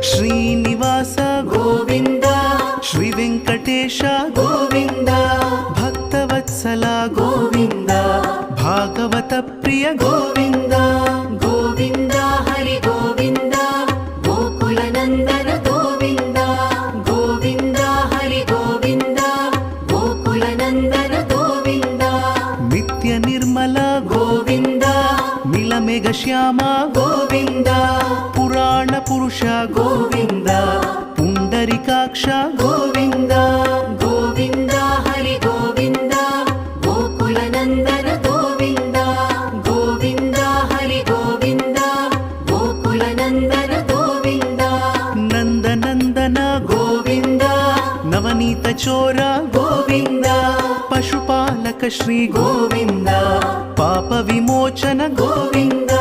ಶ್ರೀನಿವಾಸ ಗೋವಿಂದ ಶ್ರೀ ವೆಂಕಟೇಶ ಗೋವಿಂದ ಭಕ್ತವತ್ಸಲ ಗೋವಿಂದ ಭಾಗವತ ಪ್ರಿಯ ಗೋವಿಂದ ಗೋವಿಂದ ಹರಿ ಗೋವಿಂದ ಗೋಕುಲ ನಂದನ ಗೋವಿಂದ ಗೋವಿಂದ ಹರಿ ಗೋವಿಂದ ಗೋಕುಲ ನಂದನ ಗೋವಿಂದ ನಿತ್ಯ ನಿರ್ಮಲ ಗೋವಿಂದ ನೀಲಮೇಘ ಶ್ಯಾಮ ಗೋವಿಂದ ಪುರಾಣ ಪುರುಷ ಗೋವಿಂದ ಪುಂಡರಿಕಾಕ್ಷ ಗೋವಿಂದ ಗೋವಿಂದ ಹರಿ ಗೋವಿಂದ ಗೋಕುಲ ನಂದನ ಗೋವಿಂದ ಗೋವಿಂದ ಹರಿ ಗೋವಿಂದ ಗೋಕುಲ ನಂದನ ಗೋವಿಂದ ನಂದನಂದನ ಗೋವಿಂದ ನವನೀತ ಚೋರ ಗೋವಿಂದ ಪಶುಪಾಲಕ ಶ್ರೀ ಗೋವಿಂದ ಪಾಪ ವಿಮೋಚನ ಗೋವಿಂದ